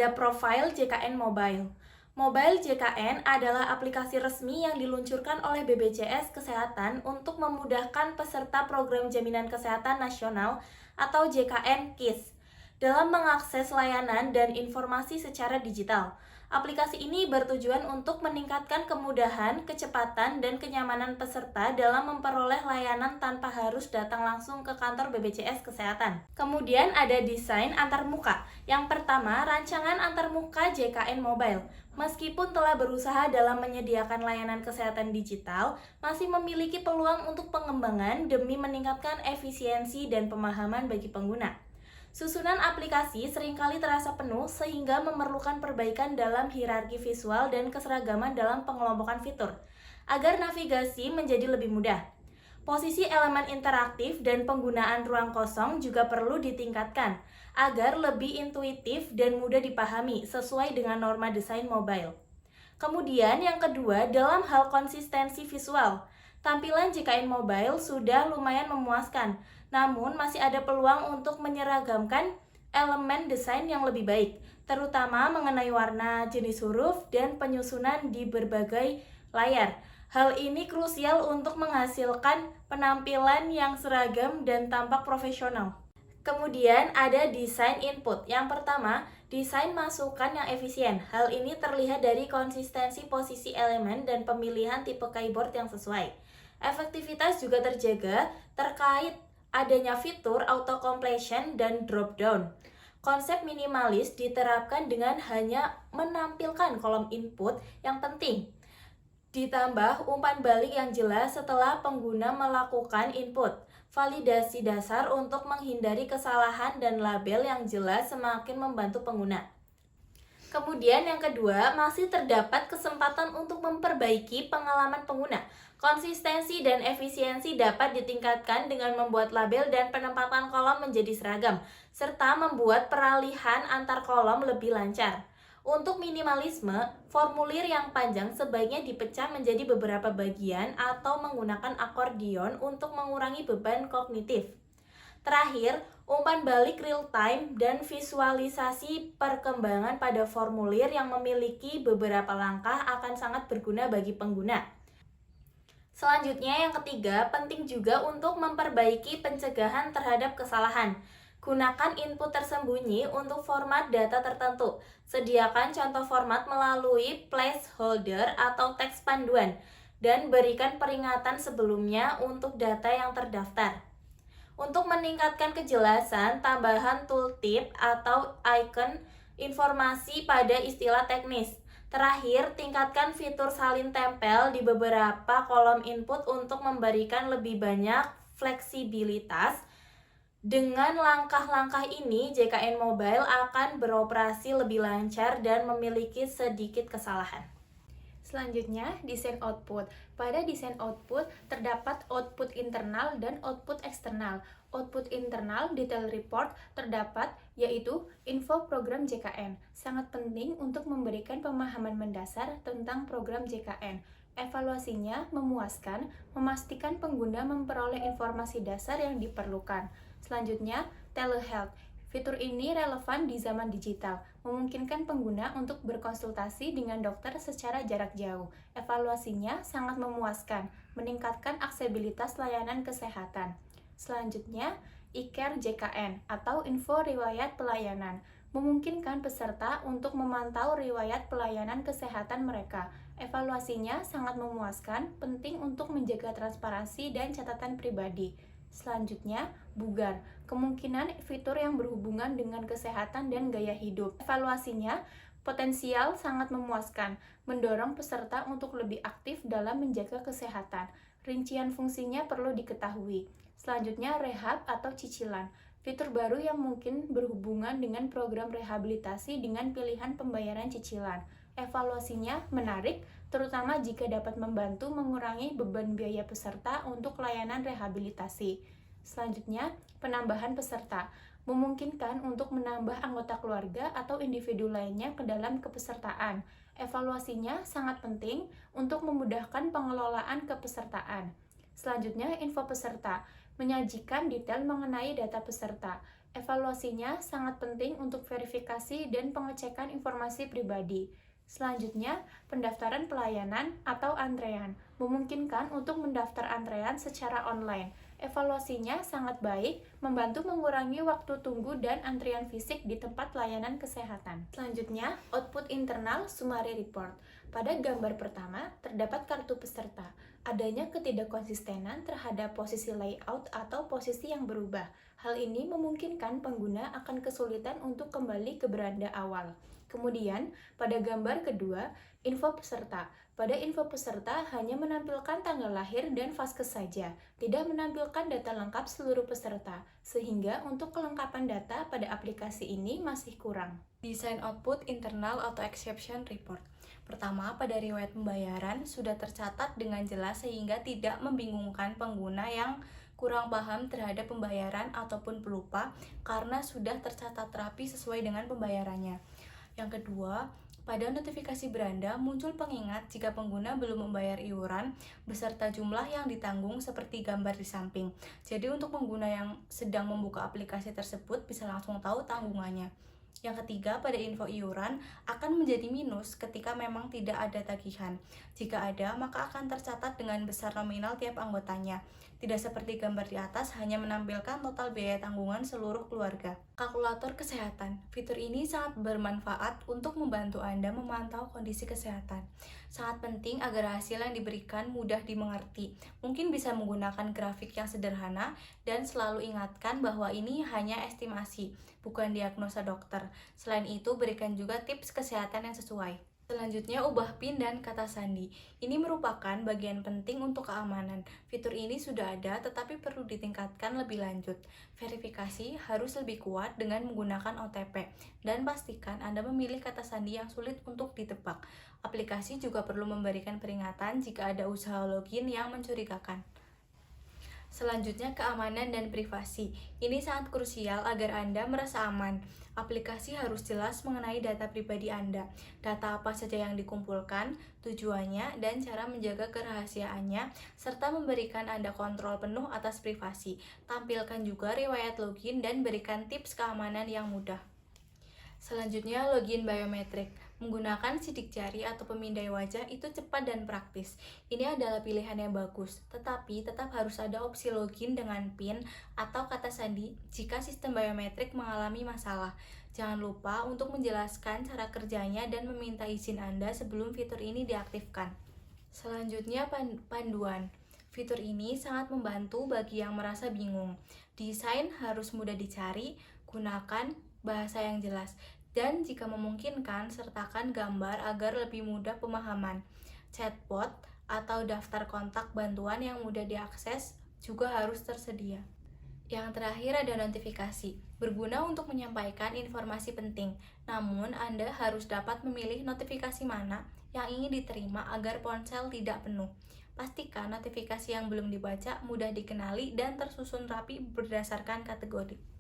ada profil JKN Mobile. Mobile JKN adalah aplikasi resmi yang diluncurkan oleh BPJS Kesehatan untuk memudahkan peserta Program Jaminan Kesehatan Nasional atau JKN KIS dalam mengakses layanan dan informasi secara digital. Aplikasi ini bertujuan untuk meningkatkan kemudahan, kecepatan, dan kenyamanan peserta dalam memperoleh layanan tanpa harus datang langsung ke kantor BPJS Kesehatan. Kemudian ada desain antarmuka. Yang pertama, rancangan antarmuka JKN Mobile. Meskipun telah berusaha dalam menyediakan layanan kesehatan digital, masih memiliki peluang untuk pengembangan demi meningkatkan efisiensi dan pemahaman bagi pengguna. Susunan aplikasi seringkali terasa penuh sehingga memerlukan perbaikan dalam hierarki visual dan keseragaman dalam pengelompokan fitur, agar navigasi menjadi lebih mudah. Posisi elemen interaktif dan penggunaan ruang kosong juga perlu ditingkatkan, agar lebih intuitif dan mudah dipahami sesuai dengan norma desain mobile. Kemudian yang kedua, dalam hal konsistensi visual. Tampilan JKN Mobile sudah lumayan memuaskan, namun masih ada peluang untuk menyeragamkan elemen desain yang lebih baik, terutama mengenai warna, jenis huruf, dan penyusunan di berbagai layar. Hal ini krusial untuk menghasilkan penampilan yang seragam dan tampak profesional. Kemudian ada desain input. Yang pertama, desain masukan yang efisien. Hal ini terlihat dari konsistensi posisi elemen dan pemilihan tipe keyboard yang sesuai. Efektivitas juga terjaga terkait adanya fitur auto completion dan drop down. Konsep minimalis diterapkan dengan hanya menampilkan kolom input yang penting, ditambah umpan balik yang jelas setelah pengguna melakukan input. Validasi dasar untuk menghindari kesalahan dan label yang jelas semakin membantu pengguna. Kemudian yang kedua, masih terdapat kesempatan untuk memperbaiki pengalaman pengguna. Konsistensi dan efisiensi dapat ditingkatkan dengan membuat label dan penempatan kolom menjadi seragam, serta membuat peralihan antar kolom lebih lancar. Untuk minimalisme, formulir yang panjang sebaiknya dipecah menjadi beberapa bagian atau menggunakan akordion untuk mengurangi beban kognitif. Terakhir, umpan balik real-time dan visualisasi perkembangan pada formulir yang memiliki beberapa langkah akan sangat berguna bagi pengguna. Selanjutnya, yang ketiga, penting juga untuk memperbaiki pencegahan terhadap kesalahan. Gunakan input tersembunyi untuk format data tertentu. Sediakan contoh format melalui placeholder atau teks panduan, dan berikan peringatan sebelumnya untuk data yang terdaftar. Untuk meningkatkan kejelasan, tambahan tooltip atau icon informasi pada istilah teknis. Terakhir, tingkatkan fitur salin tempel di beberapa kolom input untuk memberikan lebih banyak fleksibilitas. Dengan langkah-langkah ini, JKN Mobile akan beroperasi lebih lancar dan memiliki sedikit kesalahan. Selanjutnya, desain output. Pada desain output, terdapat output internal dan output eksternal. Output internal detail report terdapat, yaitu info program JKN. Sangat penting untuk memberikan pemahaman mendasar tentang program JKN. Evaluasinya memuaskan, memastikan pengguna memperoleh informasi dasar yang diperlukan. Selanjutnya, telehealth. Fitur ini relevan di zaman digital, memungkinkan pengguna untuk berkonsultasi dengan dokter secara jarak jauh. Evaluasinya sangat memuaskan, meningkatkan aksesibilitas layanan kesehatan. Selanjutnya, e-care JKN atau info riwayat pelayanan, memungkinkan peserta untuk memantau riwayat pelayanan kesehatan mereka. Evaluasinya sangat memuaskan, penting untuk menjaga transparansi dan catatan pribadi. Selanjutnya, bugar, kemungkinan fitur yang berhubungan dengan kesehatan dan gaya hidup. Evaluasinya potensial sangat memuaskan, mendorong peserta untuk lebih aktif dalam menjaga kesehatan. Rincian fungsinya perlu diketahui. Selanjutnya, rehab atau cicilan, fitur baru yang mungkin berhubungan dengan program rehabilitasi dengan pilihan pembayaran cicilan. Evaluasinya menarik, terutama jika dapat membantu mengurangi beban biaya peserta untuk layanan rehabilitasi. Selanjutnya, penambahan peserta, memungkinkan untuk menambah anggota keluarga atau individu lainnya ke dalam kepesertaan. Evaluasinya sangat penting untuk memudahkan pengelolaan kepesertaan. Selanjutnya, info peserta, menyajikan detail mengenai data peserta. Evaluasinya sangat penting untuk verifikasi dan pengecekan informasi pribadi. Selanjutnya, pendaftaran pelayanan atau antrean memungkinkan untuk mendaftar antrean secara online. Evaluasinya sangat baik, membantu mengurangi waktu tunggu dan antrian fisik di tempat layanan kesehatan. Selanjutnya, output internal summary report. Pada gambar pertama, terdapat kartu peserta. Adanya ketidakkonsistenan terhadap posisi layout atau posisi yang berubah. Hal ini memungkinkan pengguna akan kesulitan untuk kembali ke beranda awal. Kemudian, pada gambar kedua, info peserta. Pada info peserta hanya menampilkan tanggal lahir dan vaskes saja, tidak menampilkan data lengkap seluruh peserta, sehingga untuk kelengkapan data pada aplikasi ini masih kurang. Desain output internal auto exception report. Pertama, pada riwayat pembayaran sudah tercatat dengan jelas sehingga tidak membingungkan pengguna yang kurang paham terhadap pembayaran ataupun pelupa karena sudah tercatat rapi sesuai dengan pembayarannya. Yang kedua, pada notifikasi beranda muncul pengingat jika pengguna belum membayar iuran beserta jumlah yang ditanggung seperti gambar di samping. Jadi untuk pengguna yang sedang membuka aplikasi tersebut bisa langsung tahu tanggungannya. Yang ketiga, pada info iuran akan menjadi minus ketika memang tidak ada tagihan. Jika ada, maka akan tercatat dengan besar nominal tiap anggotanya. Tidak seperti gambar di atas, hanya menampilkan total biaya tanggungan seluruh keluarga. Kalkulator kesehatan. Fitur ini sangat bermanfaat untuk membantu Anda memantau kondisi kesehatan. Sangat penting agar hasil yang diberikan mudah dimengerti. Mungkin bisa menggunakan grafik yang sederhana dan selalu ingatkan bahwa ini hanya estimasi, bukan diagnosa dokter. Selain itu, berikan juga tips kesehatan yang sesuai. Selanjutnya, ubah PIN dan kata sandi. Ini merupakan bagian penting untuk keamanan. Fitur ini sudah ada, tetapi perlu ditingkatkan lebih lanjut. Verifikasi harus lebih kuat dengan menggunakan OTP, dan pastikan Anda memilih kata sandi yang sulit untuk ditebak. Aplikasi juga perlu memberikan peringatan jika ada usaha login yang mencurigakan. Selanjutnya, keamanan dan privasi. Ini sangat krusial agar Anda merasa aman. Aplikasi harus jelas mengenai data pribadi Anda, data apa saja yang dikumpulkan, tujuannya, dan cara menjaga kerahasiaannya, serta memberikan Anda kontrol penuh atas privasi. Tampilkan juga riwayat login dan berikan tips keamanan yang mudah. Selanjutnya, login biometrik. Menggunakan sidik jari atau pemindai wajah itu cepat dan praktis. Ini adalah pilihan yang bagus, tetapi tetap harus ada opsi login dengan PIN atau kata sandi jika sistem biometrik mengalami masalah. Jangan lupa untuk menjelaskan cara kerjanya dan meminta izin Anda sebelum fitur ini diaktifkan. Selanjutnya, panduan. Fitur ini sangat membantu bagi yang merasa bingung. Desain harus mudah dicari, gunakan bahasa yang jelas, dan jika memungkinkan, sertakan gambar agar lebih mudah pemahaman. Chatbot atau daftar kontak bantuan yang mudah diakses juga harus tersedia. Yang terakhir ada notifikasi, berguna untuk menyampaikan informasi penting. Namun, Anda harus dapat memilih notifikasi mana yang ingin diterima agar ponsel tidak penuh. Pastikan notifikasi yang belum dibaca mudah dikenali dan tersusun rapi berdasarkan kategori.